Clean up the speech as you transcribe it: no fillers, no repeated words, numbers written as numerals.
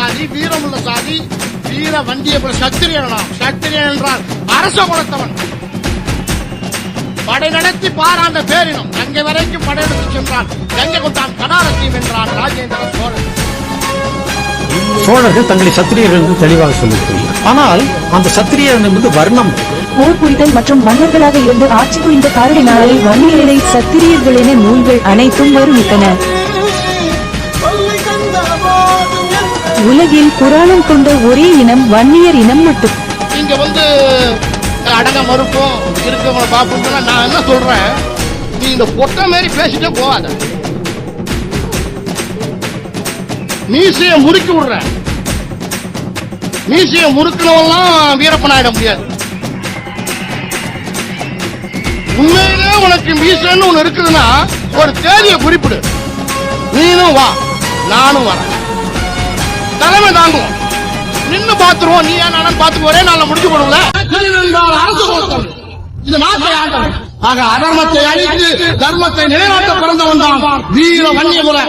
சாதி, வீரமுள்ள சாதி, வீர வண்டிய சத்திரியனா. சத்திரியன் என்றால் அரச குலத்தவன். படை நடத்தி பாராண்ட பேரினம். கங்கை வரைக்கும் படையெடுத்து சென்றான். கங்கை கொண்டான் கடாரத்தையும் வென்றான் ராஜேந்திர சோழன். சோழர்கள் தங்களை சத்திரியர்கள் என்று தெளிவாக சொல்லியிருக்கிறார். ஆனால் அந்த சத்திரியர் என்பது வர்ணம். போர் புரிதல் மற்றும் மன்னர்களாக இருந்து ஆட்சி புரிந்த காரணத்தினாலே வன்னியரை சத்திரியர்கள் என நூல்கள் அனைத்தும் வருவித்தன. உலகில் புராணம் கொண்ட ஒரே இனம் வன்னியர் இனம் மட்டும். இங்க அடங்க மறுப்போம் இருக்கவங்க பாப்போம்னா நான் என்ன சொல்றேன், நீ இந்த பொட்ட மாதிரி பேசிட்டே போகாத. மீசைய முறுக்கி விடுற. மீசைய முறுக்கினவெல்லாம் வீரப்பன் ஆயிட முடியாது. உண்மையிலே உனக்கு மீசன்னு ஒண்ணு இருக்குதுன்னா ஒரு தேதியை குறிப்பிடு. நீனும் வா, நானும் வரேன். தலைமை தாங்குவோம். நின்னு பாத்துருவோம். நீ ஏன் நானும் பாத்துக்கு ஒரே நாள்ல முடிச்சு போடுவோம்ல. இது நாட்டை ஆண்டவன். ஆக அதர்மத்தை அழித்து தர்மத்தை நிலைநாட்ட பிறந்தவன் தான் வீர வன்னியமுலை.